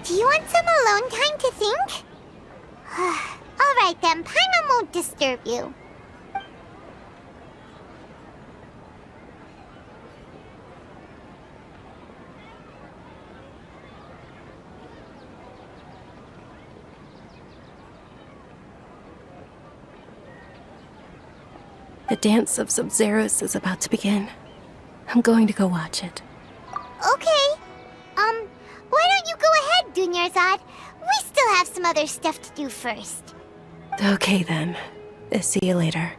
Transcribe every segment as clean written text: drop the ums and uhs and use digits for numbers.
Do you want some alone time to think? Alright then, Paimon won't disturb you. The dance of Sub-Zeros is about to begin. I'm going to go watch it. Okay. Why don't you go ahead, Dunyarzad? We still have some other stuff to do first. Okay then. See you later.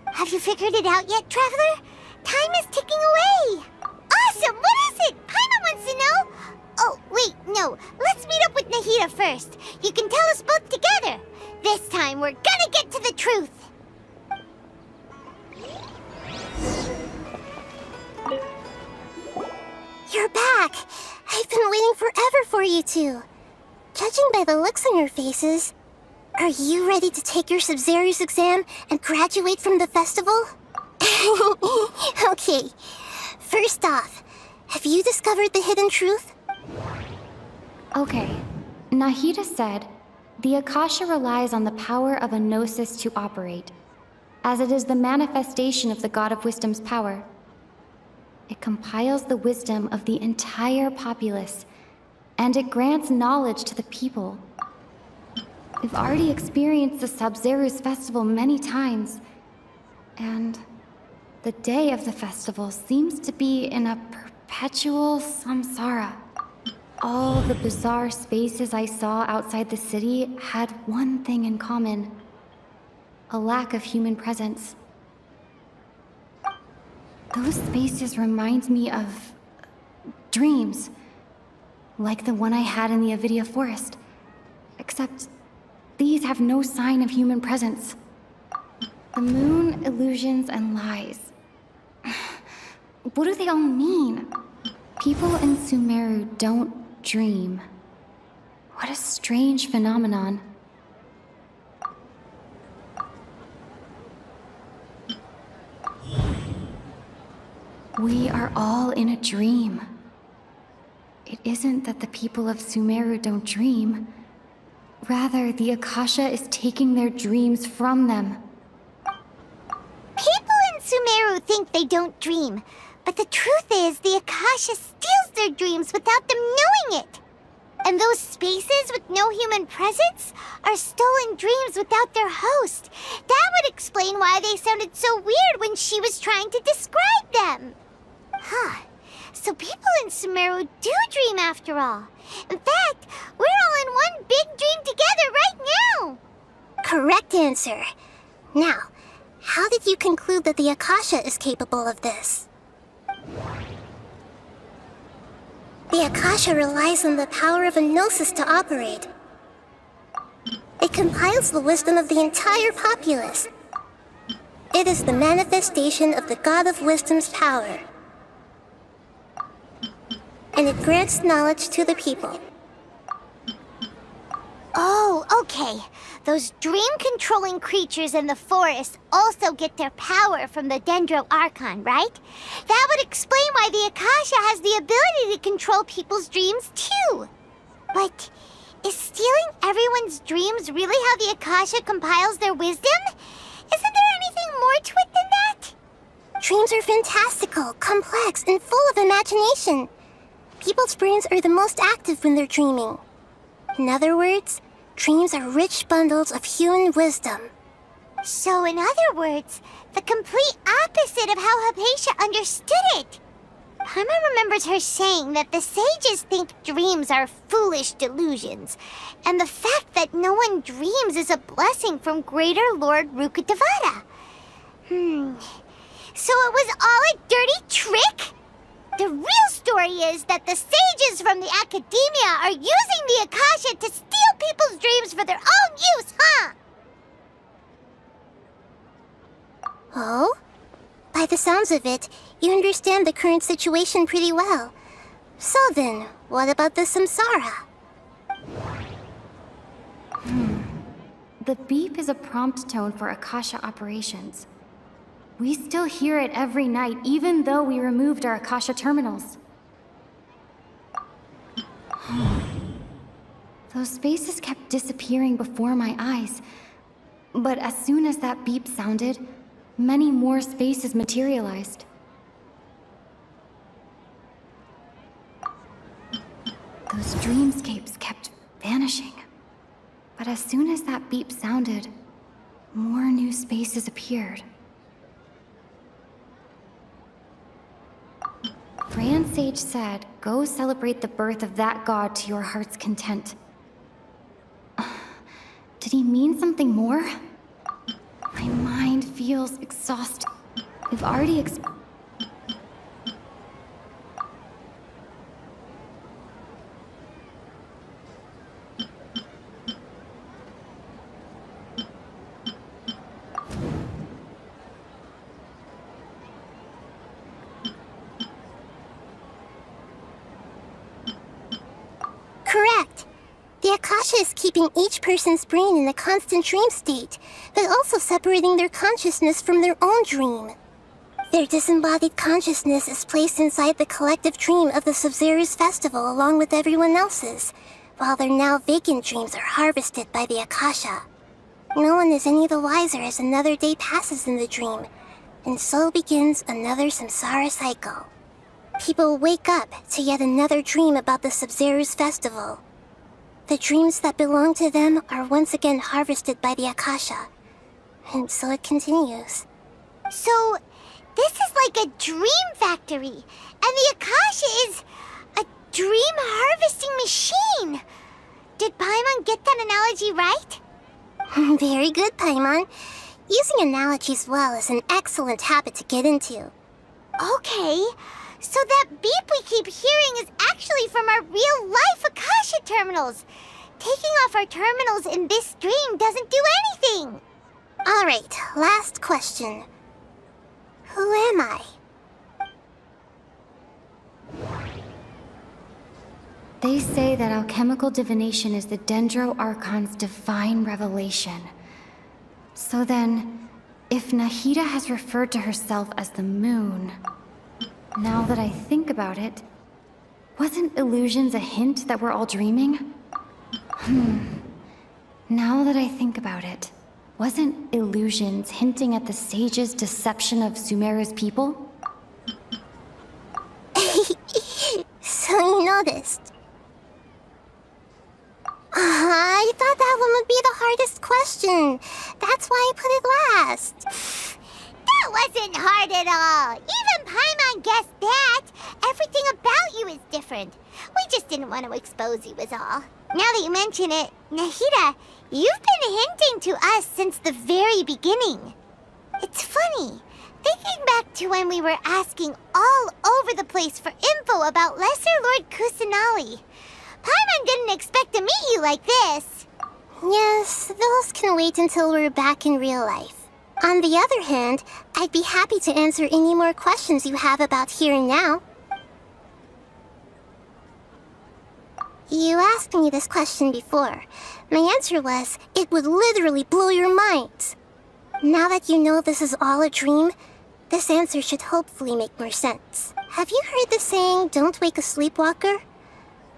Have you figured it out yet, Traveler? Time is ticking away. Awesome! What is it? Paimon wants to know. Oh, wait, no. Let's meet up with Nahida first. You can tell us both together. This time, we're gonna get to the truth. You're back! I've been waiting forever for you two. Judging by the looks on your faces, are you ready to take your Sub-Zero's exam and graduate from the festival? Okay, first off, have you discovered the hidden truth? Okay, Nahida said, the Akasha relies on the power of a gnosis to operate, as it is the manifestation of the God of Wisdom's power. It compiles the wisdom of the entire populace, and it grants knowledge to the people. We've already experienced the Sub-Zero's festival many times, and the day of the festival seems to be in a perpetual samsara. All the bizarre spaces I saw outside the city had one thing in common: a lack of human presence. Those spaces remind me of dreams, like the one I had in the Avidia Forest, except these have no sign of human presence. The moon, illusions, and lies. What do they all mean? People in Sumeru don't dream. What a strange phenomenon. We are all in a dream. It isn't that the people of Sumeru don't dream. Rather, the Akasha is taking their dreams from them. People in Sumeru think they don't dream, but the truth is the Akasha steals their dreams without them knowing it. And those spaces with no human presence are stolen dreams without their host. That would explain why they sounded so weird when she was trying to describe them. Huh. So people in Sumeru do dream after all. In fact, we're all in one big dream together right now. Correct answer. Now, how did you conclude that the Akasha is capable of this? The Akasha relies on the power of a gnosis to operate. It compiles the wisdom of the entire populace. It is the manifestation of the God of Wisdom's power. And it grants knowledge to the people. Oh, okay. Those dream-controlling creatures in the forest also get their power from the Dendro Archon, right? That would explain why the Akasha has the ability to control people's dreams, too. But is stealing everyone's dreams really how the Akasha compiles their wisdom? Isn't there anything more to it than that? Dreams are fantastical, complex, and full of imagination. People's brains are the most active when they're dreaming. In other words, dreams are rich bundles of human wisdom. So in other words, the complete opposite of how Hypatia understood it. Paimon remembers her saying that the sages think dreams are foolish delusions, and the fact that no one dreams is a blessing from Greater Lord Rukkhadevata. So it was all a dirty trick? The real story is that the sages from the Academia are using the Akasha to steal people's dreams for their own use, huh? Oh? By the sounds of it, you understand the current situation pretty well. So then, what about the samsara? The beep is a prompt tone for Akasha operations. We still hear it every night, even though we removed our Akasha terminals. Those spaces kept disappearing before my eyes. But as soon as that beep sounded, many more spaces materialized. Those dreamscapes kept vanishing. But as soon as that beep sounded, more new spaces appeared. Grand Sage said, go celebrate the birth of that god to your heart's content. Did he mean something more? My mind feels exhausted. We've already Correct. The Akasha is keeping each person's brain in a constant dream state, but also separating their consciousness from their own dream. Their disembodied consciousness is placed inside the collective dream of the Sub-Zero's festival along with everyone else's, while their now vacant dreams are harvested by the Akasha. No one is any the wiser as another day passes in the dream, and so begins another samsara cycle. People wake up to yet another dream about the Sub-Zero's festival. The dreams that belong to them are once again harvested by the Akasha, and so it continues. So, this is like a dream factory, and the Akasha is a dream harvesting machine. Did Paimon get that analogy right? Very good, Paimon. Using analogies well is an excellent habit to get into. Okay, so that beep we keep hearing is actually from our real-life Akasha terminals. Taking off our terminals in this dream doesn't do anything. Alright, last question. Who am I? They say that alchemical divination is the Dendro Archon's divine revelation. So then, if Nahida has referred to herself as the moon, now that I think about it, wasn't illusions a hint that we're all dreaming? Now that I think about it, wasn't illusions hinting at the sage's deception of Sumeru's people? So you noticed. I thought that one would be the hardest question. That's why I put it last. That wasn't hard at all. Even Paimon guessed that. Everything about you is different. We just didn't want to expose you was all. Now that you mention it, Nahida, you've been hinting to us since the very beginning. It's funny, thinking back to when we were asking all over the place for info about Lesser Lord Kusanali. Paimon didn't expect to meet you like this. Yes, those can wait until we're back in real life. On the other hand, I'd be happy to answer any more questions you have about here and now. You asked me this question before. My answer was, it would literally blow your minds. Now that you know this is all a dream, this answer should hopefully make more sense. Have you heard the saying, don't wake a sleepwalker?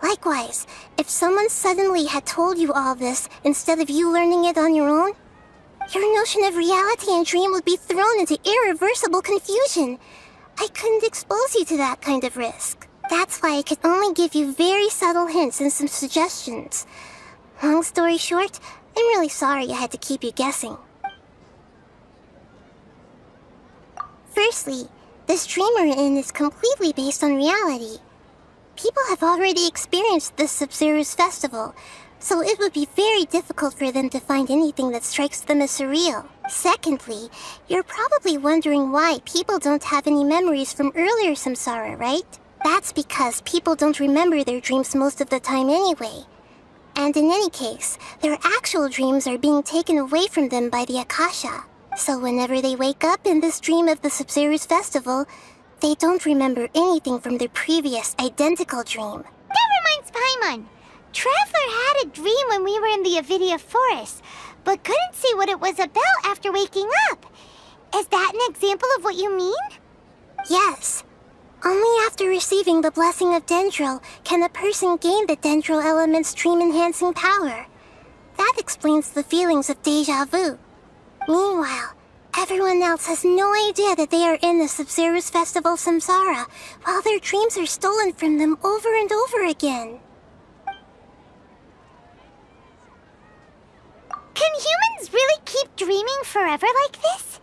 Likewise, if someone suddenly had told you all this instead of you learning it on your own, your notion of reality and dream would be thrown into irreversible confusion. I couldn't expose you to that kind of risk. That's why I could only give you very subtle hints and some suggestions. Long story short, I'm really sorry I had to keep you guessing. Firstly, this dream we're in is completely based on reality. People have already experienced this Sub-Zero's festival, so it would be very difficult for them to find anything that strikes them as surreal. Secondly, you're probably wondering why people don't have any memories from earlier samsara, right? That's because people don't remember their dreams most of the time anyway. And in any case, their actual dreams are being taken away from them by the Akasha. So whenever they wake up in this dream of the Sub-Zero's festival, they don't remember anything from their previous identical dream. That reminds Paimon. Traveler had a dream when we were in the Avidia Forest, but couldn't see what it was about after waking up. Is that an example of what you mean? Yes. Only after receiving the blessing of Dendro can a person gain the Dendro element's dream-enhancing power. That explains the feelings of deja vu. Meanwhile, everyone else has no idea that they are in the Sub-Zero's Festival Samsara, while their dreams are stolen from them over and over again. Can humans really keep dreaming forever like this?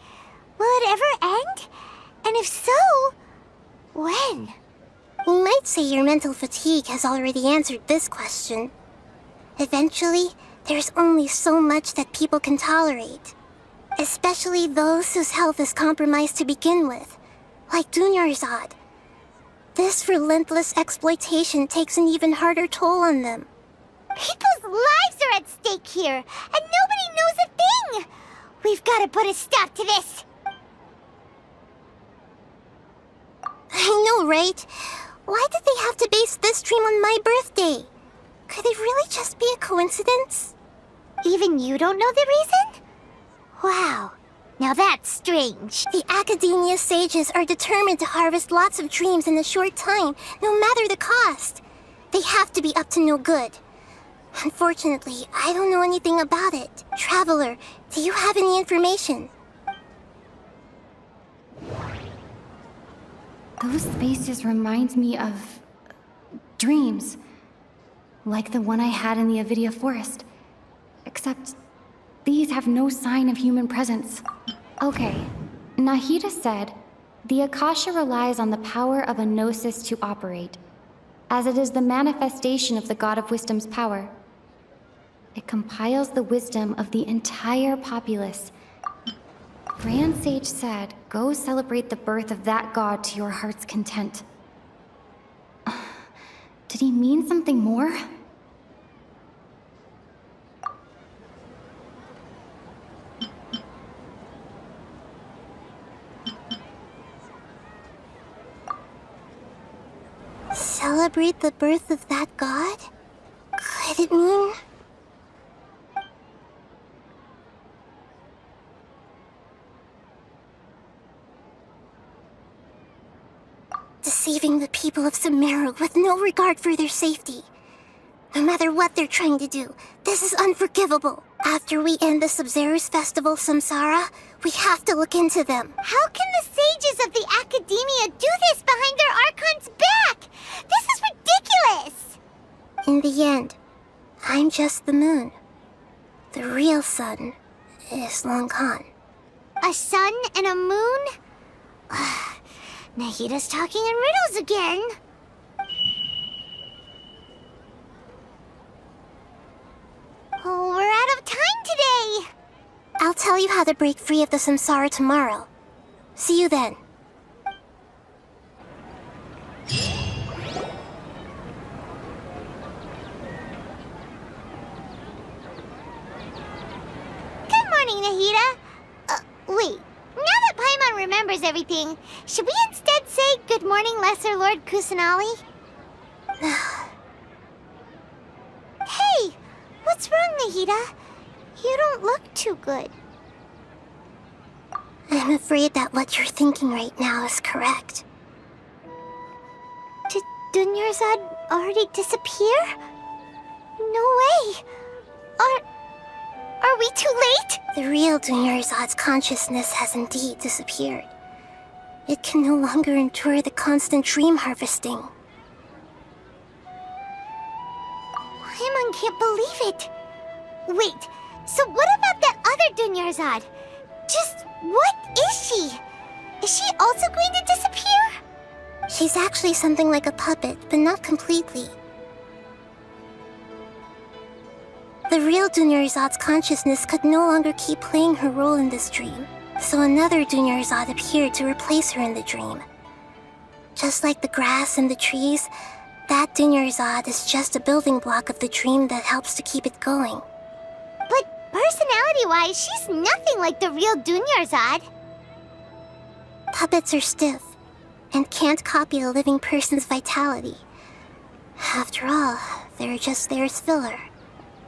Will it ever end? And if so, when? You might say your mental fatigue has already answered this question. Eventually, there's only so much that people can tolerate. Especially those whose health is compromised to begin with, like Dunyarzad. This relentless exploitation takes an even harder toll on them. People's lives are at stake here, and nobody knows a thing! We've got to put a stop to this! I know, right? Why did they have to base this dream on my birthday? Could it really just be a coincidence? Even you don't know the reason? Wow, now that's strange. The Academia sages are determined to harvest lots of dreams in a short time, no matter the cost. They have to be up to no good. Unfortunately, I don't know anything about it. Traveler, do you have any information? Those spaces remind me of dreams. Like the one I had in the Avidia Forest. Except these have no sign of human presence. Okay, Nahida said, the Akasha relies on the power of a gnosis to operate, as it is the manifestation of the God of Wisdom's power. It compiles the wisdom of the entire populace. Grand Sage said, go celebrate the birth of that god to your heart's content. Did he mean something more? Celebrate the birth of that god? Could it mean... deceiving the people of Sumeru with no regard for their safety. No matter what they're trying to do, this is unforgivable. After we end the Sub-Zero's Festival Samsara, we have to look into them. How can the sages of the Academia do this behind their Archon's back? This is ridiculous! In the end, I'm just the moon. The real sun is long gone. A sun and a moon? Nahida's talking in riddles again. Oh, we're out of time today! I'll tell you how to break free of the samsara tomorrow. See you then. Good morning, Nahida. Wait. Now that Paimon remembers everything, should we instead say good morning, Lesser Lord Kusanali? Hey! What's wrong, Nahida? You don't look too good. I'm afraid that what you're thinking right now is correct. Did Dunyarzad already disappear? No way! Are we too late? The real Dunyarzad's consciousness has indeed disappeared. It can no longer endure the constant dream harvesting. Paimon can't believe it. Wait, so what about that other Dunyarzad? Just what is she? Is she also going to disappear? She's actually something like a puppet, but not completely. The real Dunyarzad's consciousness could no longer keep playing her role in this dream, so another Dunyarzad appeared to replace her in the dream. Just like the grass and the trees, that Dunyarzad is just a building block of the dream that helps to keep it going. But personality-wise, she's nothing like the real Dunyarzad. Puppets are stiff, and can't copy a living person's vitality. After all, they're just there as filler.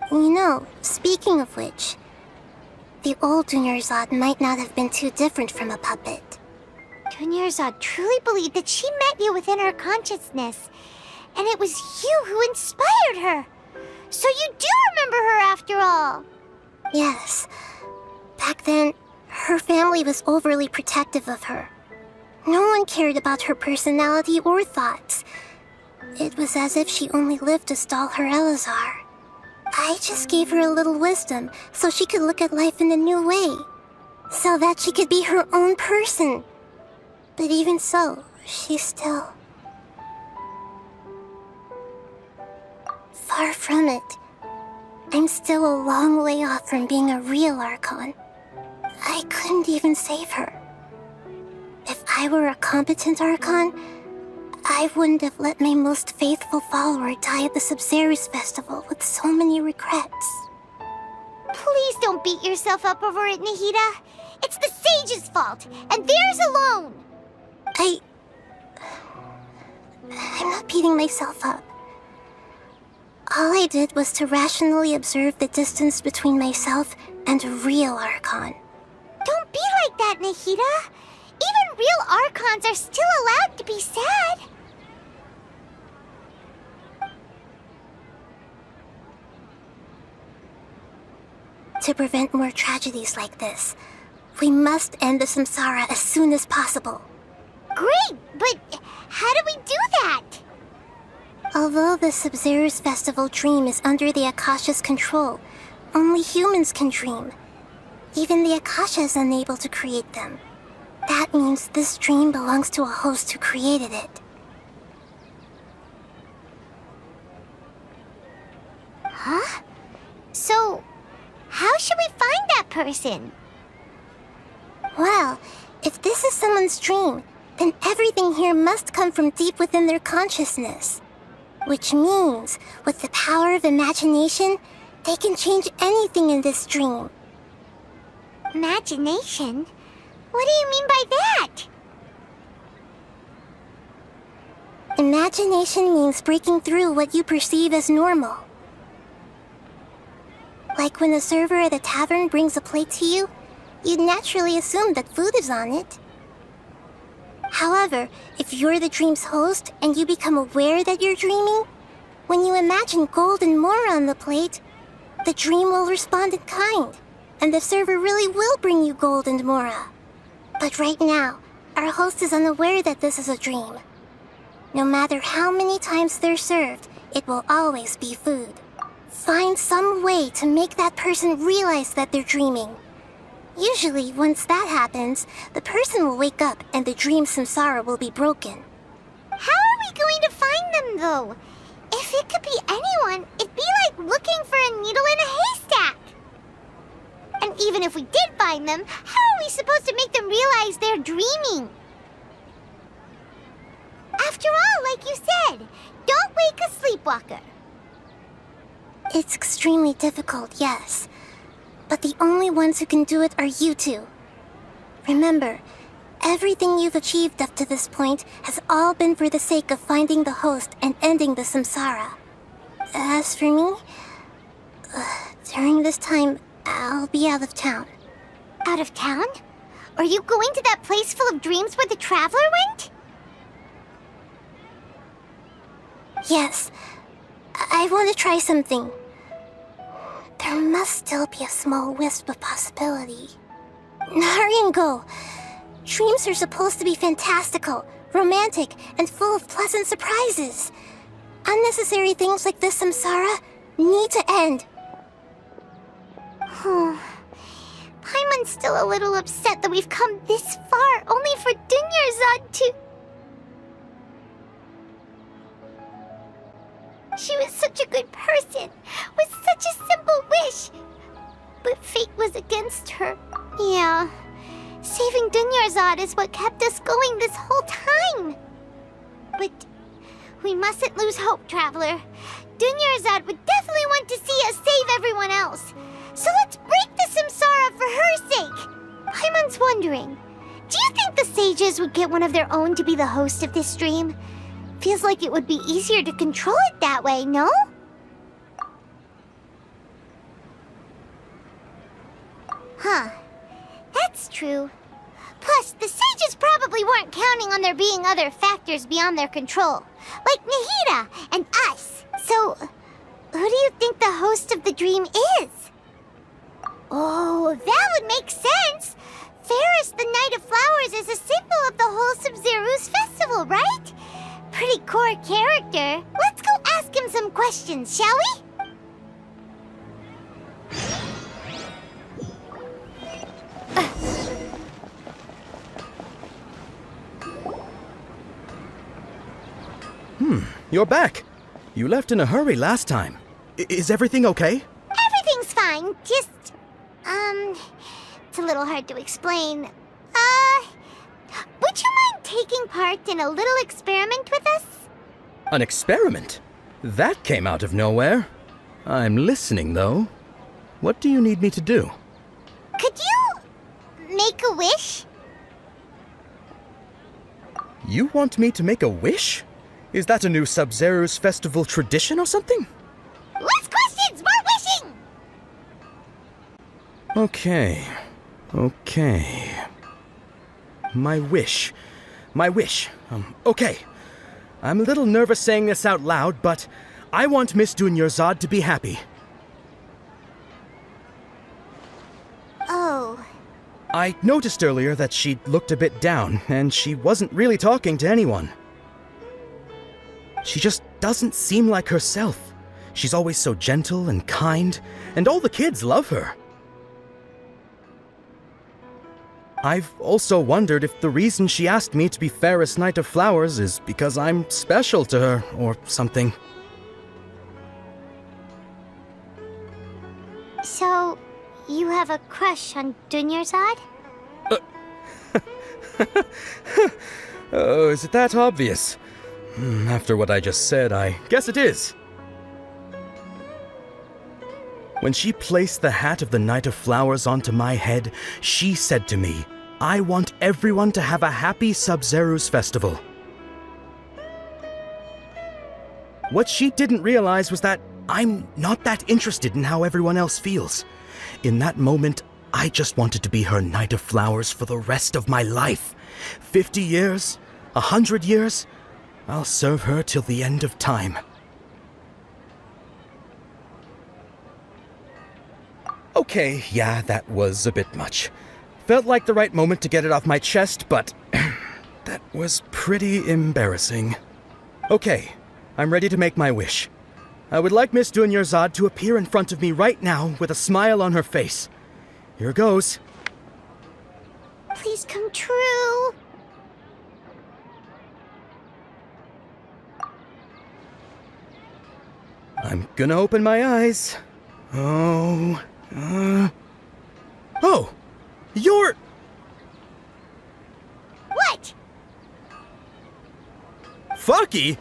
You know, speaking of which, the old Dunyarzad might not have been too different from a puppet. Dunyarzad truly believed that she met you within her consciousness, and it was you who inspired her. So you do remember her after all. Yes. Back then, her family was overly protective of her. No one cared about her personality or thoughts. It was as if she only lived to stall her Elazar. I just gave her a little wisdom so she could look at life in a new way. So that she could be her own person. But even so, she's still... far from it. I'm still a long way off from being a real Archon. I couldn't even save her. If I were a competent Archon, I wouldn't have let my most faithful follower die at the Sabzeruz festival with so many regrets. Please don't beat yourself up over it, Nahida. It's the sage's fault, and theirs alone. I'm not beating myself up. All I did was to rationally observe the distance between myself and a real Archon. Don't be like that, Nahida. Even real Archons are still allowed to be sad. To prevent more tragedies like this, we must end the samsara as soon as possible. Great, but how do we do that? Although the Sabzeruz festival dream is under the Akasha's control, only humans can dream. Even the Akasha is unable to create them. That means this dream belongs to a host who created it. Huh? So, how should we find that person? Well, if this is someone's dream, then everything here must come from deep within their consciousness. Which means, with the power of imagination, they can change anything in this dream. Imagination? What do you mean by that? Imagination means breaking through what you perceive as normal. Like when a server at a tavern brings a plate to you, you'd naturally assume that food is on it. However, if you're the dream's host and you become aware that you're dreaming, when you imagine gold and more on the plate, the dream will respond in kind, and the server really will bring you gold and mora. But right now, our host is unaware that this is a dream. No matter how many times they're served, it will always be food. Find some way to make that person realize that they're dreaming. Usually, once that happens, the person will wake up and the dream samsara will be broken. How are we going to find them, though? If it could be anyone, it'd be like looking for a needle in a haystack. And even if we did find them, how are we supposed to make them realize they're dreaming? After all, like you said, don't wake a sleepwalker. It's extremely difficult, yes. But the only ones who can do it are you two. Remember, everything you've achieved up to this point has all been for the sake of finding the host and ending the samsara. As for me, during this time, I'll be out of town. Out of town? Are you going to that place full of dreams where the traveler went? Yes. I want to try something. There must still be a small wisp of possibility. Naringo! Dreams are supposed to be fantastical, romantic, and full of pleasant surprises. Unnecessary things like this samsara need to end. Paimon's still a little upset that we've come this far only for Dunyarzad to... She was such a good person, with such a simple wish. But fate was against her. Yeah, saving Dunyarzad is what kept us going this whole time. But we mustn't lose hope, Traveler. Dunyarzad would definitely want to see us save everyone else. So let's break the samsara for her sake. Paimon's wondering, do you think the sages would get one of their own to be the host of this stream? Feels like it would be easier to control it that way, no? Huh. That's true. Plus, the sages probably probably weren't counting on there being other factors beyond their control, like Nahida and us. So, who do you think the host of the dream is? Oh, that would make sense. Ferris, the Knight of Flowers, is a symbol of the wholesome Zeru's festival, right? Pretty core character. Let's go ask him some questions, shall we? You're back. You left in a hurry last time. Is everything okay? Everything's fine. Just, it's a little hard to explain. Would you mind taking part in a little experiment with us? An experiment? That came out of nowhere. I'm listening, though. What do you need me to do? Could you make a wish? You want me to make a wish? Is that a new Sub-Zero's festival tradition or something? Less questions, more wishing! Okay. My wish. Okay. I'm a little nervous saying this out loud, but I want Miss Dunyarzad to be happy. Oh. I noticed earlier that she looked a bit down, and she wasn't really talking to anyone. She just doesn't seem like herself. She's always so gentle and kind, and all the kids love her. I've also wondered if the reason she asked me to be Fairest Knight of Flowers is because I'm special to her, or something. So, you have a crush on Dunyarzad? Oh, is it that obvious? After what I just said, I guess it is. When she placed the hat of the Knight of Flowers onto my head, she said to me, I want everyone to have a happy Sub-Zero's festival. What she didn't realize was that I'm not that interested in how everyone else feels. In that moment, I just wanted to be her Knight of Flowers for the rest of my life. 50 years, 100 years, I'll serve her till the end of time. Okay, yeah, that was a bit much. Felt like the right moment to get it off my chest, but that was pretty embarrassing. Okay, I'm ready to make my wish. I would like Miss Dunyarzad to appear in front of me right now with a smile on her face. Here goes. Please come true. I'm gonna open my eyes. Oh, you're... What? Fucky?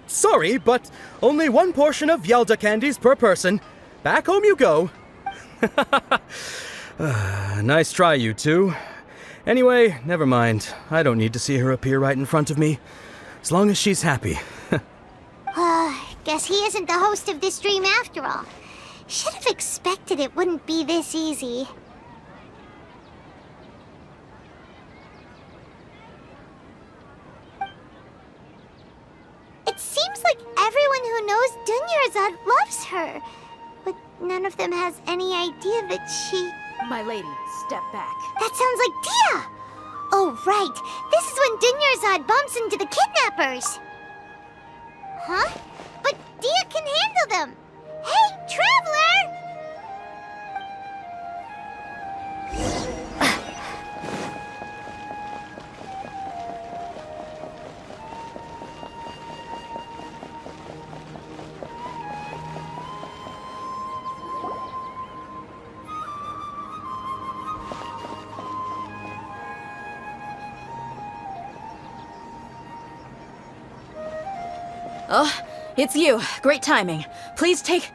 Sorry, but only one portion of Yelda candies per person. Back home you go. Nice try, you two. Anyway, never mind. I don't need to see her appear right in front of me. As long as she's happy. Guess he isn't the host of this dream after all. Should have expected it wouldn't be this easy. It seems like everyone who knows Dunyarzad loves her, but none of them has any idea that she... My lady, step back. That sounds like Dia! Oh, right. This is when Dunyarzad bumps into the kidnappers. Huh? But Dia can handle them. Hey, Traveler! Oh, it's you. Great timing. Please take...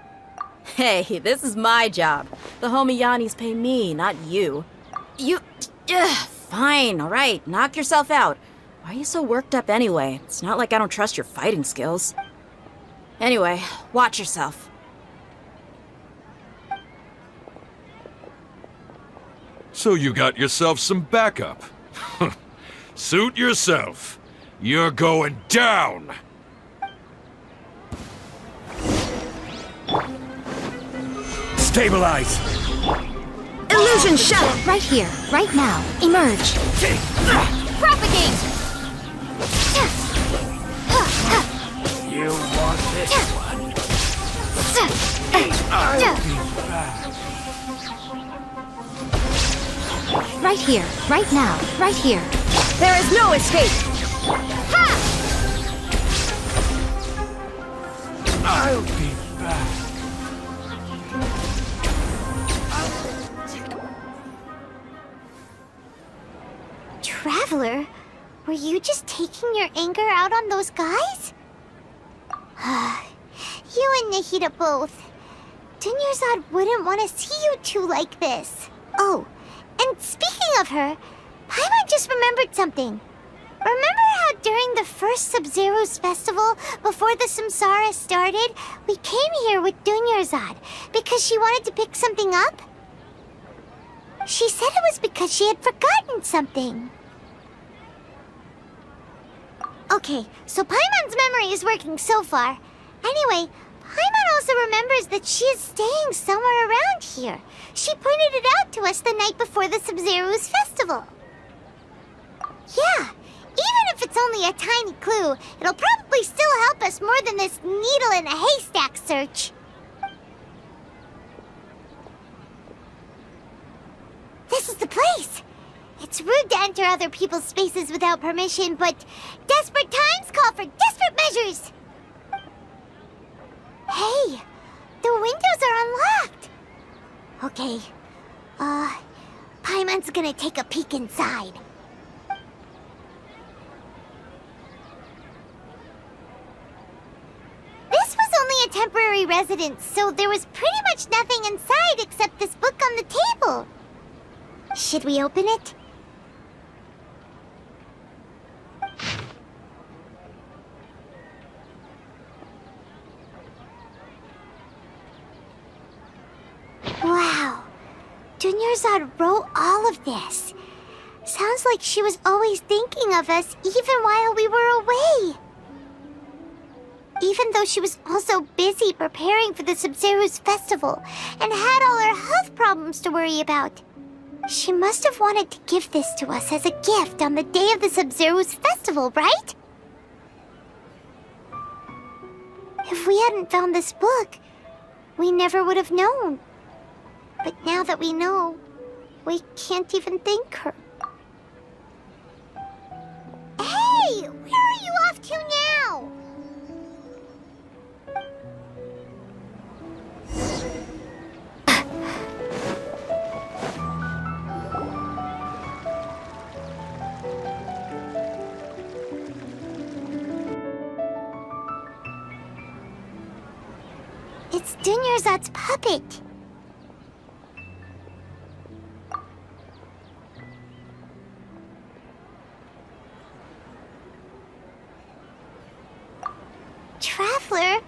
Hey, this is my job. The homie Yannis pay me, not you. You... fine, alright. Knock yourself out. Why are you so worked up anyway? It's not like I don't trust your fighting skills. Anyway, watch yourself. So you got yourself some backup. Suit yourself. You're going down! Stabilize! Illusion shell! Right here, right now. Emerge. Propagate! You want this one? I'll be back. Right here, right now, right here. There is no escape! Ha! I'll be back. Traveler, were you just taking your anger out on those guys? You and Nahida both. Dunyarzad wouldn't want to see you two like this. Oh, and speaking of her, Paimon just remembered something. Remember how during the first Sub-Zero's festival, before the Samsara started, we came here with Dunyarzad because she wanted to pick something up? She said it was because she had forgotten something. Okay, so Paimon's memory is working so far. Anyway, Paimon also remembers that she is staying somewhere around here. She pointed it out to us the night before the Sub-Zero's festival. Yeah, even if it's only a tiny clue, it'll probably still help us more than this needle in a haystack search. This is the place! It's rude to enter other people's spaces without permission, but desperate times call for desperate measures! Hey, the windows are unlocked! Okay, Paimon's gonna take a peek inside. This was only a temporary residence, so there was pretty much nothing inside except this book on the table. Should we open it? Wow, Dunyarzad wrote all of this. Sounds like she was always thinking of us even while we were away. Even though she was also busy preparing for the Sub-Zero's festival and had all her health problems to worry about. She must have wanted to give this to us as a gift on the day of the Sub-Zero's festival, right? If we hadn't found this book, we never would have known. But now that we know, we can't even thank her. Hey! Where are you off to now? It's Dunyarzad's puppet. Traveler?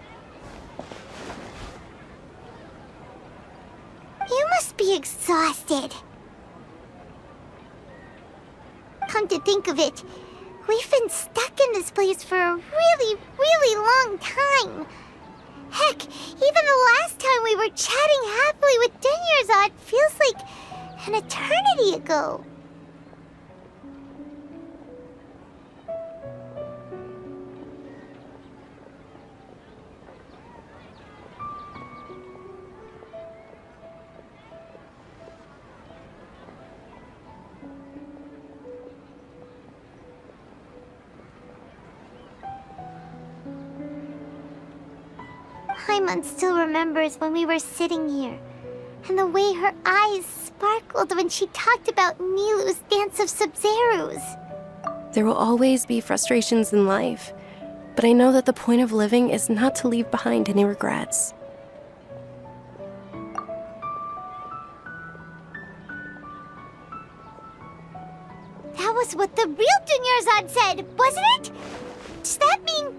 You must be exhausted. Come to think of it, we've been stuck in this place for a really, really long time. Heck, even the last time we were chatting happily with Dunyarzad feels like an eternity ago. Paimon still remembers when we were sitting here, and the way her eyes sparkled when she talked about Nilu's Dance of Sub-Zeros. There will always be frustrations in life, but I know that the point of living is not to leave behind any regrets. That was what the real Dunyarzad said, wasn't it? Does that mean...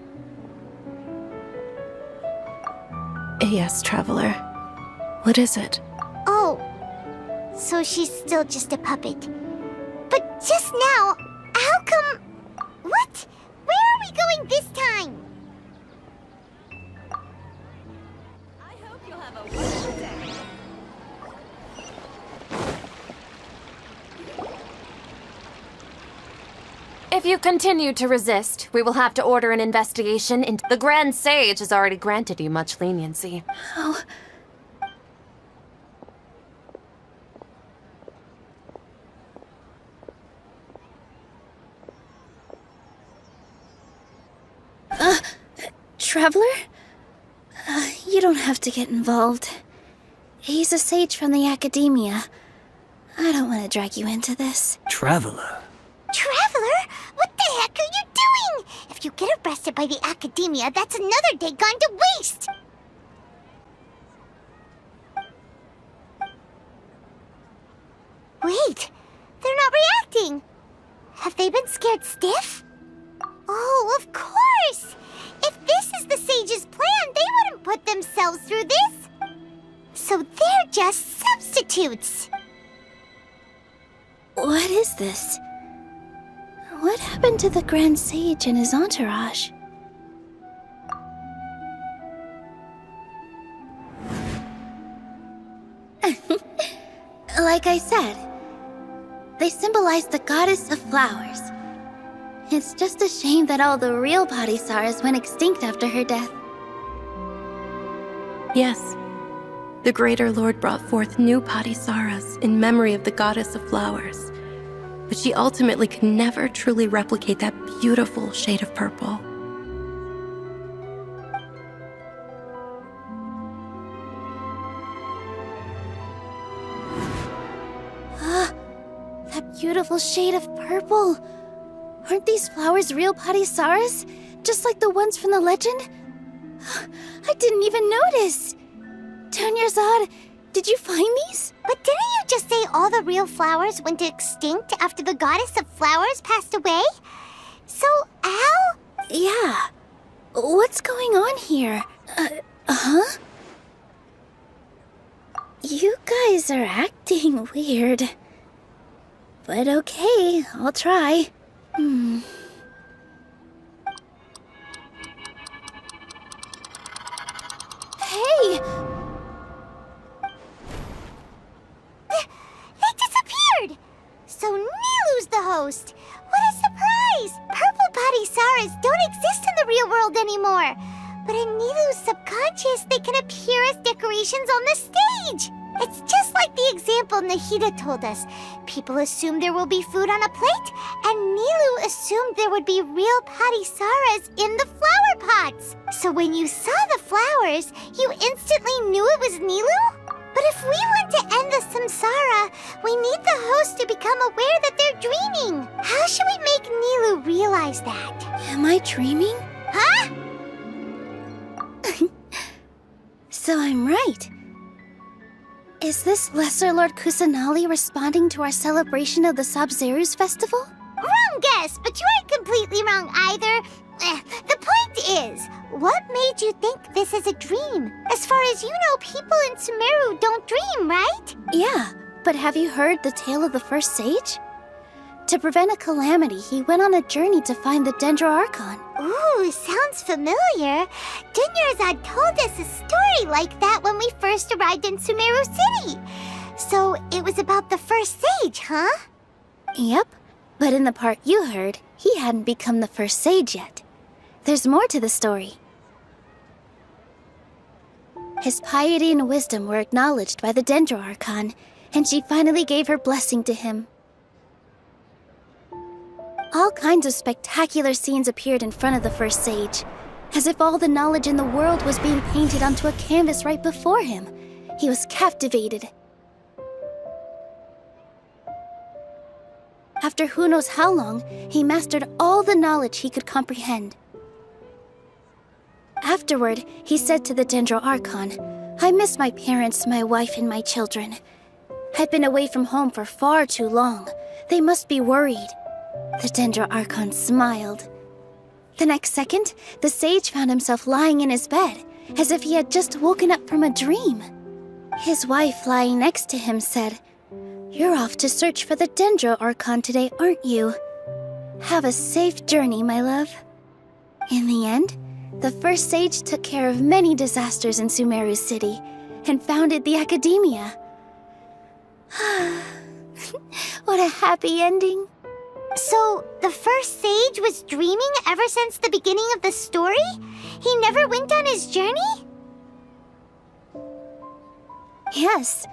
Yes, Traveler. What is it? Oh, so she's still just a puppet. But just now, how come mind this time! I hope you'll have a wonderful day. If you continue to resist, we will have to order an investigation into... The Grand Sage has already granted you much leniency. Oh. Traveler? You don't have to get involved. He's a sage from the academia. I don't want to drag you into this. Traveler? Traveler? What the heck are you doing? If you get arrested by the academia, that's another day gone to waste! Wait, they're not reacting. Have they been scared stiff? Oh, of course! If this is the sage's plan, they wouldn't put themselves through this. So they're just substitutes. What is this? What happened to the Grand Sage and his entourage? Like I said, they symbolize the goddess of flowers. It's just a shame that all the real Padisarahs went extinct after her death. Yes. The Greater Lord brought forth new Padisarahs in memory of the goddess of flowers. But she ultimately could never truly replicate that beautiful shade of purple. That beautiful shade of purple. Aren't these flowers real Padisarahs? Just like the ones from the legend? I didn't even notice. Tanyarzad, did you find these? But didn't you just say all the real flowers went extinct after the goddess of flowers passed away? So, Al? Yeah. What's going on here? Huh? You guys are acting weird. But okay, I'll try. Hey! They disappeared! So Nilu's the host! What a surprise! Purple Padisarahs don't exist in the real world anymore! But in Nilu's subconscious, they can appear as decorations on the stage! It's just like the example Nahida told us. People assumed there will be food on a plate, and Nilu assumed there would be real Padisarahs in the flower pots. So when you saw the flowers, you instantly knew it was Nilu? But if we want to end the samsara, we need the host to become aware that they're dreaming. How should we make Nilu realize that? Am I dreaming? Huh? So I'm right. Is this Lesser Lord Kusanali responding to our celebration of the Sabzeruz festival? Wrong guess, but you aren't completely wrong either. The point is, what made you think this is a dream? As far as you know, people in Sumeru don't dream, right? Yeah, but have you heard the tale of the first sage? To prevent a calamity, he went on a journey to find the Dendro Archon. Ooh, sounds familiar. Dunyarzad told us a story like that when we first arrived in Sumeru City. So it was about the first sage, huh? Yep, but in the part you heard, he hadn't become the first sage yet. There's more to the story. His piety and wisdom were acknowledged by the Dendro Archon, and she finally gave her blessing to him. All kinds of spectacular scenes appeared in front of the first sage, as if all the knowledge in the world was being painted onto a canvas right before him. He was captivated. After who knows how long, he mastered all the knowledge he could comprehend. Afterward, he said to the Dendro Archon, "I miss my parents, my wife, and my children. I've been away from home for far too long. They must be worried." The Dendro Archon smiled. The next second, the sage found himself lying in his bed, as if he had just woken up from a dream. His wife, lying next to him, said, "You're off to search for the Dendro Archon today, aren't you? Have a safe journey, my love." In the end, the first sage took care of many disasters in Sumeru City and founded the Academia. What a happy ending. So, the first sage was dreaming ever since the beginning of the story? He never went on his journey? Yes,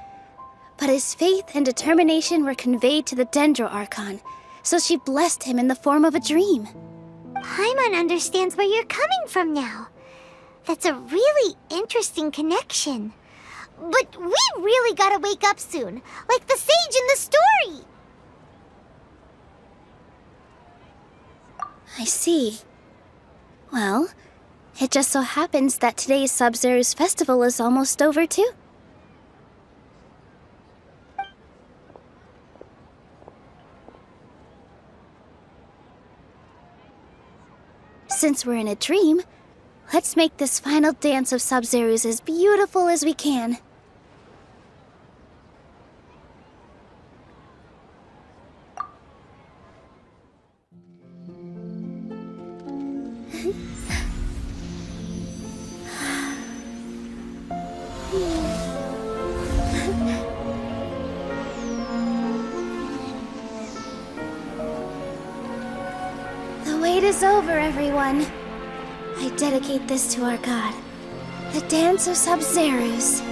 but his faith and determination were conveyed to the Dendro Archon, so she blessed him in the form of a dream. Paimon understands where you're coming from now. That's a really interesting connection. But we really gotta wake up soon, like the sage in the story! I see. Well, it just so happens that today's Sub-Zero's festival is almost over too. Since we're in a dream, let's make this final dance of Sub-Zero's as beautiful as we can. The wait is over, everyone. I dedicate this to our god, the Dance of Sub-Zero's.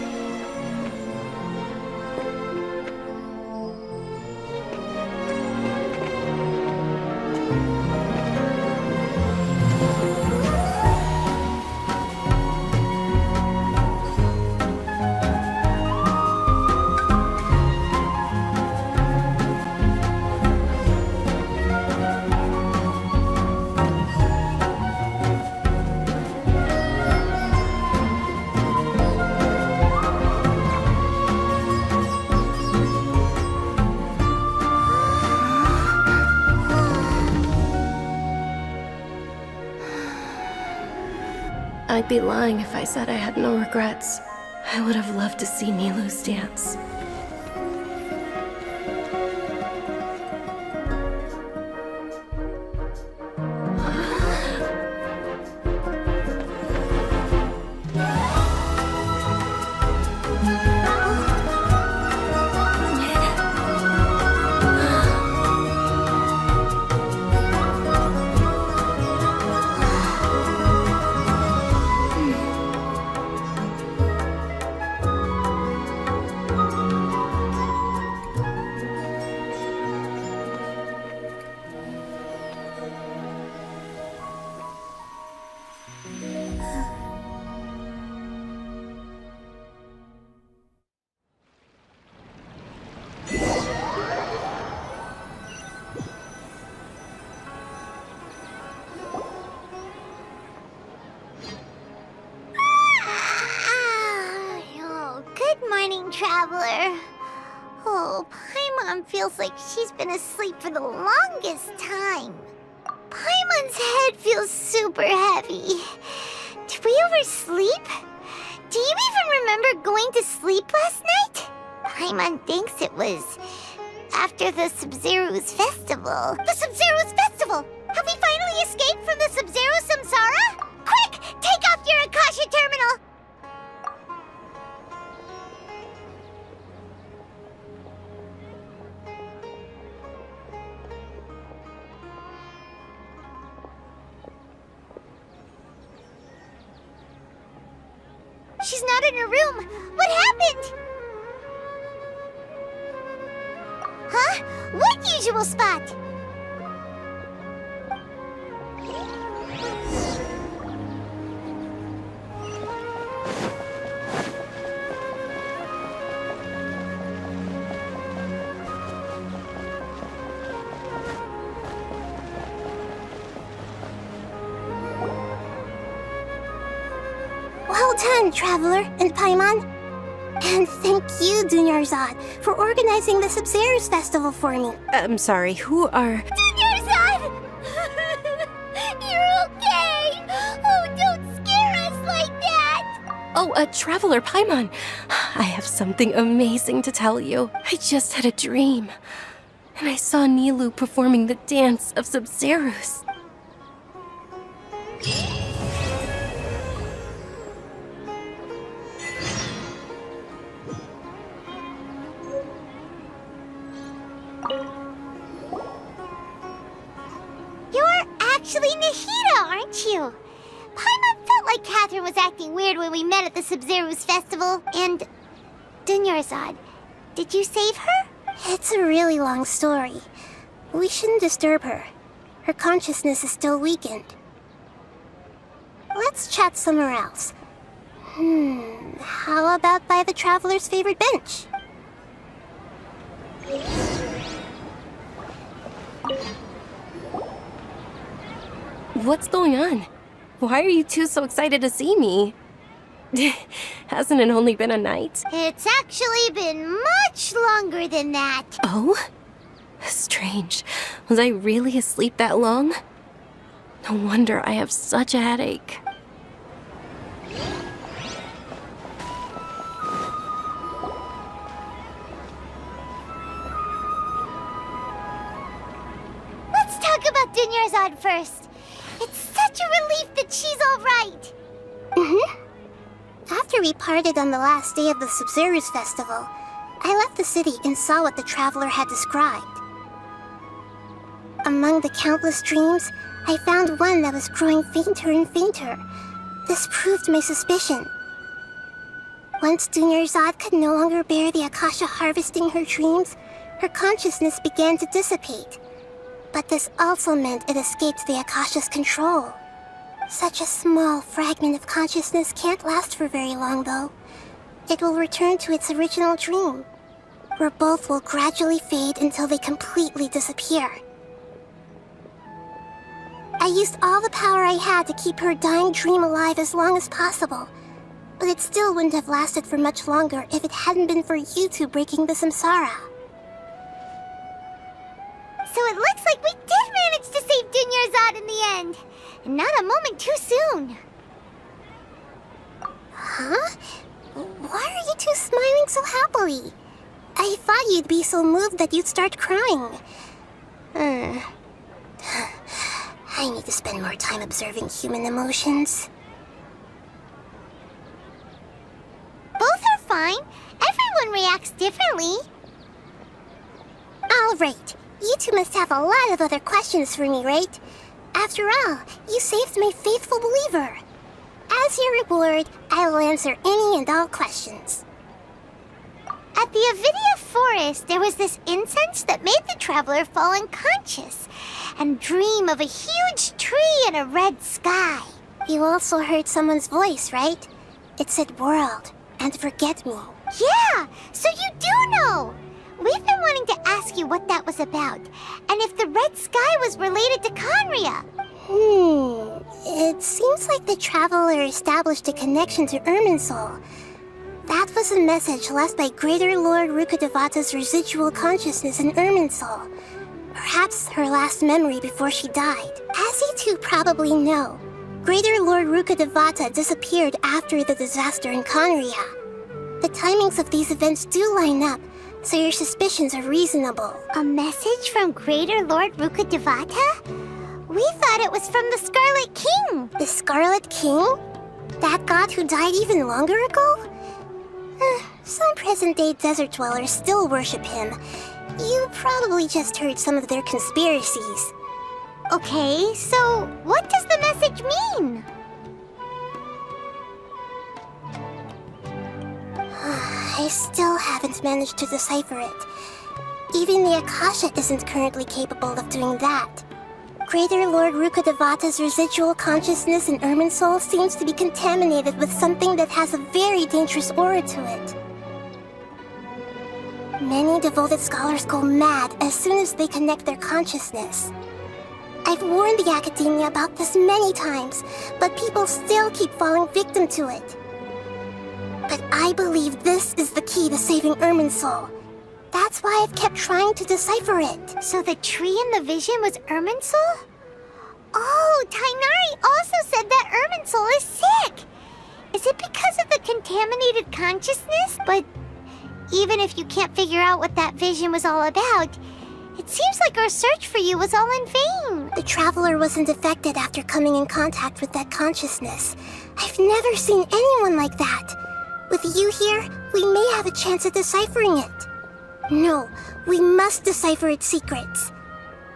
I'd be lying if I said I had no regrets. I would have loved to see Nilou's dance. Oh, good morning, traveler. Oh, Paimon feels like she's been asleep for the longest time. Paimon's head feels super heavy. Did we oversleep? Do you even remember going to sleep last night? Paimon thinks it was after the Sub-Zero's festival. The Sub-Zero's festival! Have we finally escaped from the Sub-Zero samsara? Quick! Take off your Akasha terminal! She's not in her room. What happened? Huh? What usual spot? Well done, Traveler and Paimon. And thank you, Dunyarzad, for organizing the Sub-Zero's festival for me. I'm sorry, who are... Dunyarzad! You're okay! Oh, don't scare us like that! Oh, a traveler, Paimon. I have something amazing to tell you. I just had a dream. And I saw Nilou performing the dance of Sub-Zero's. You're actually Nahida, aren't you? Paimon felt like Catherine was acting weird when we met at the Sub-Zero's festival. And Dunyarzad, did you save her? It's a really long story. We shouldn't disturb her. Her consciousness is still weakened. Let's chat somewhere else. How about by the Traveler's favorite bench? What's going on? Why are you two so excited to see me? Hasn't it only been a night? It's actually been much longer than that. Oh? Strange. Was I really asleep that long? No wonder I have such a headache. Let's talk about Dunyarzad first. It's such a relief that she's all right. After we parted on the last day of the Sub-Zero's festival, I left the city and saw what the Traveler had described. Among the countless dreams, I found one that was growing fainter and fainter. This proved my suspicion. Once Dunyarzad could no longer bear the Akasha harvesting her dreams, her consciousness began to dissipate. But this also meant it escaped the Akasha's control. Such a small fragment of consciousness can't last for very long, though. It will return to its original dream, where both will gradually fade until they completely disappear. I used all the power I had to keep her dying dream alive as long as possible, but it still wouldn't have lasted for much longer if it hadn't been for you two breaking the samsara. So it looks like we did manage to save Dunyarzad in the end. And not a moment too soon. Huh? Why are you two smiling so happily? I thought you'd be so moved that you'd start crying. I need to spend more time observing human emotions. Both are fine. Everyone reacts differently. All right. You two must have a lot of other questions for me, right? After all, you saved my faithful believer. As your reward, I will answer any and all questions. At the Avidia Forest, there was this incense that made the Traveler fall unconscious and dream of a huge tree and a red sky. You also heard someone's voice, right? It said world and forget me. Yeah, so you do know. We've been wanting to ask you what that was about, and if the red sky was related to Conria. It seems like the Traveler established a connection to Irminsul. That was a message left by Greater Lord Rukkhadevata's residual consciousness in Irminsul. Perhaps her last memory before she died. As you two probably know, Greater Lord Rukkhadevata disappeared after the disaster in Conria. The timings of these events do line up, so your suspicions are reasonable. A message from Greater Lord Rukkhadevata? We thought it was from the Scarlet King. The Scarlet King? That god who died even longer ago? Some present-day desert dwellers still worship him. You probably just heard some of their conspiracies. Okay, so what does the message mean? I still haven't managed to decipher it. Even the Akasha isn't currently capable of doing that. Greater Lord Rukkhadevata's residual consciousness in Irminsul seems to be contaminated with something that has a very dangerous aura to it. Many devoted scholars go mad as soon as they connect their consciousness. I've warned the Academia about this many times, but people still keep falling victim to it. But I believe this is the key to saving Irminsul. That's why I've kept trying to decipher it. So the tree in the vision was Irminsul? Oh, Tainari also said that Irminsul is sick. Is it because of the contaminated consciousness? But even if you can't figure out what that vision was all about, it It seems like our search for you was all in vain. The traveler wasn't affected after coming in contact with that consciousness. I've never seen anyone like that. With you here, we may have a chance at deciphering it. No, we must decipher its secrets.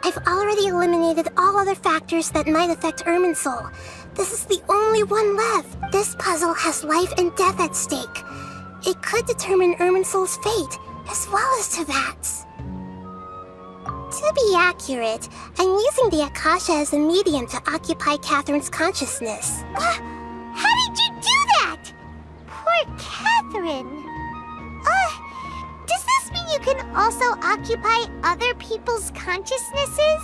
I've already eliminated all other factors that might affect Irminsul. This is the only one left. This puzzle has life and death at stake. It could determine Irminsul's fate, as well as Tevat's. To be accurate, I'm using the Akasha as a medium to occupy Catherine's consciousness. How did you do that? Poor Catherine. Does this mean you can also occupy other people's consciousnesses?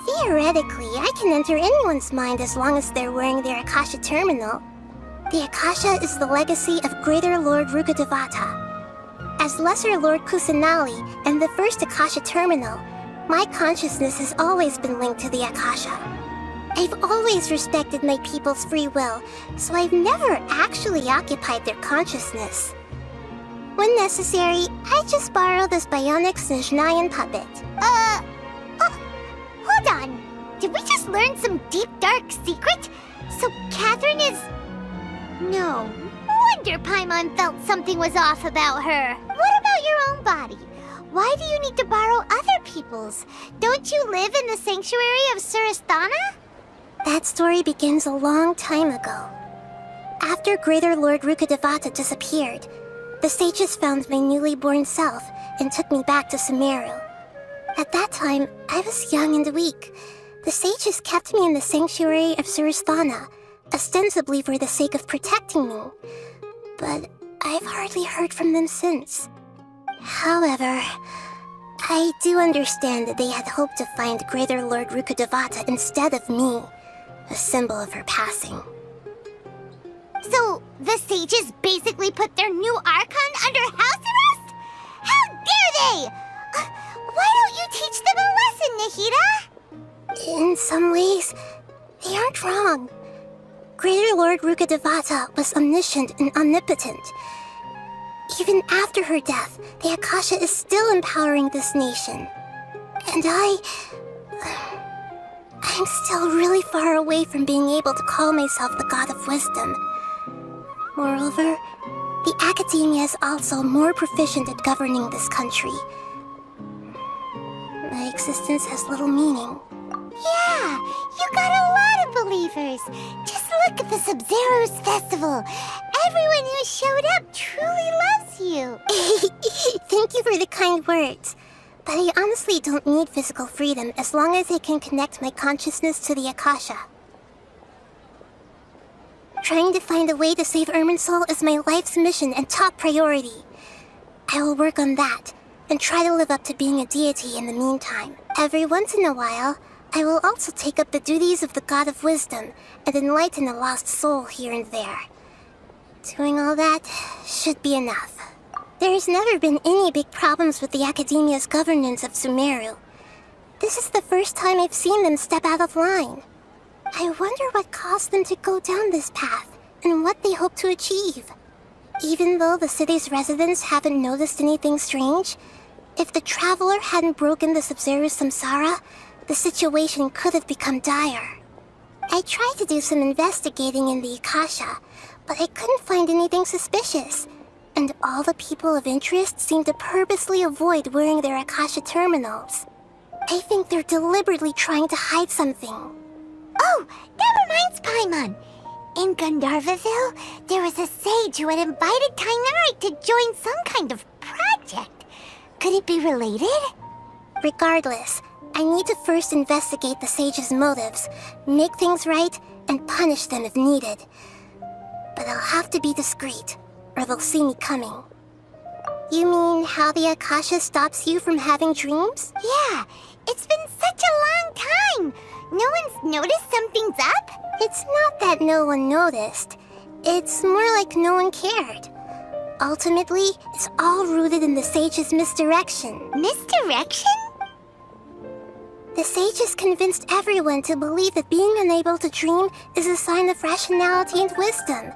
Theoretically, I can enter anyone's mind as long as they're wearing their Akasha terminal. The Akasha is the legacy of Greater Lord Rukkhadevata. As Lesser Lord Kusanali and the first Akasha terminal, my consciousness has always been linked to the Akasha. I've always respected my people's free will, so I've never actually occupied their consciousness. When necessary, I just borrow this bionic Snezhnayan puppet. Hold on. Did we just learn some deep, dark secret? So Catherine is... No wonder Paimon felt something was off about her. What about your own body? Why do you need to borrow other people's? Don't you live in the sanctuary of Surasthana? That story begins a long time ago. After Greater Lord Rukkhadevata disappeared, the sages found my newly born self and took me back to Sumeru. At that time, I was young and weak. The sages kept me in the sanctuary of Surasthana, ostensibly for the sake of protecting me. But I've hardly heard from them since. However, I do understand that they had hoped to find Greater Lord Rukkhadevata instead of me, a symbol of her passing. So, the sages basically put their new Archon under house arrest? How dare they! Why don't you teach them a lesson, Nahida? In some ways, they aren't wrong. Greater Lord Rukkhadevata was omniscient and omnipotent. Even after her death, the Akasha is still empowering this nation. And I'm still really far away from being able to call myself the God of Wisdom. Moreover, the Academia is also more proficient at governing this country. My existence has little meaning. Yeah, you got a lot of believers. Just look at the Sub-Zero's festival. Everyone who showed up truly loves you. Thank you for the kind words. But I honestly don't need physical freedom as long as I can connect my consciousness to the Akasha. Trying to find a way to save Irminsul is my life's mission and top priority. I will work on that, and try to live up to being a deity in the meantime. Every once in a while, I will also take up the duties of the God of Wisdom and enlighten a lost soul here and there. Doing all that should be enough. There has never been any big problems with the Academia's governance of Sumeru. This is the first time I've seen them step out of line. I wonder what caused them to go down this path, and what they hope to achieve. Even though the city's residents haven't noticed anything strange, if the traveler hadn't broken the Sub-Zero samsara, the situation could have become dire. I tried to do some investigating in the Akasha, but I couldn't find anything suspicious, and all the people of interest seemed to purposely avoid wearing their Akasha terminals. I think they're deliberately trying to hide something. Oh, that reminds Paimon. In Gandharvaville, there was a sage who had invited Tainari to join some kind of project. Could it be related? Regardless, I need to first investigate the sage's motives, make things right, and punish them if needed. But I'll have to be discreet, or they'll see me coming. You mean how the Akasha stops you from having dreams? Yeah, it's been such a long time. No one's noticed something's up? It's not that no one noticed. It's more like no one cared. Ultimately, it's all rooted in the sage's misdirection. Misdirection? The sages convinced everyone to believe that being unable to dream is a sign of rationality and wisdom.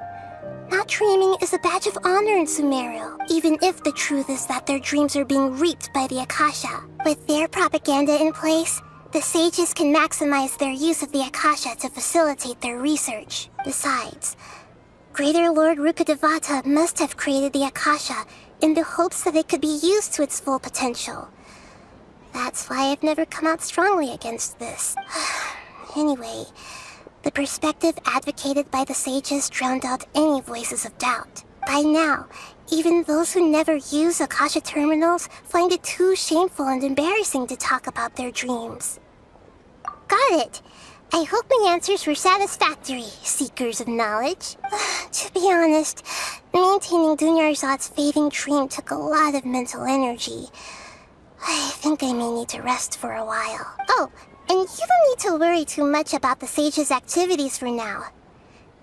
Not Not dreaming is a badge of honor in Sumeru, even if the truth is that their dreams are being reaped by the Akasha. With their propaganda in place, the sages can maximize their use of the Akasha to facilitate their research. Besides, Greater Lord Rukkhadevata must have created the Akasha in the hopes that it could be used to its full potential. That's why I've never come out strongly against this. Anyway, the perspective advocated by the sages drowned out any voices of doubt. By now, even those who never use Akasha terminals find it too shameful and embarrassing to talk about their dreams. Got it. I hope my answers were satisfactory, seekers of knowledge. To be honest, maintaining Dunyarzad's fading dream took a lot of mental energy. I think I may need to rest for a while. Oh, and you don't need to worry too much about the sage's activities for now.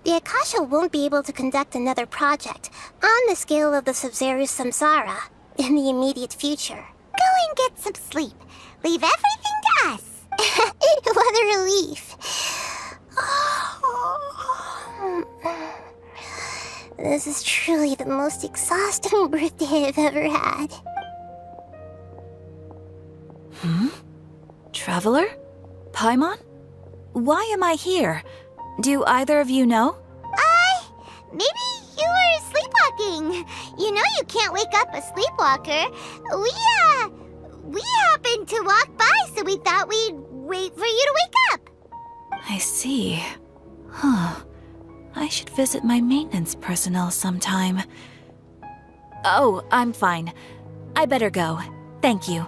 The Akasha won't be able to conduct another project on the scale of the Sub-Zero Samsara in the immediate future. Go and get some sleep. Leave everything to us. What a relief. This is truly the most exhausting birthday I've ever had. Traveler? Paimon? Why am I here? Do either of you know? Maybe you were sleepwalking. You know you can't wake up a sleepwalker. We happened to walk by, so we thought we'd wait for you to wake up. I see. Huh. I should visit my maintenance personnel sometime. Oh, I'm fine. I better go. Thank you.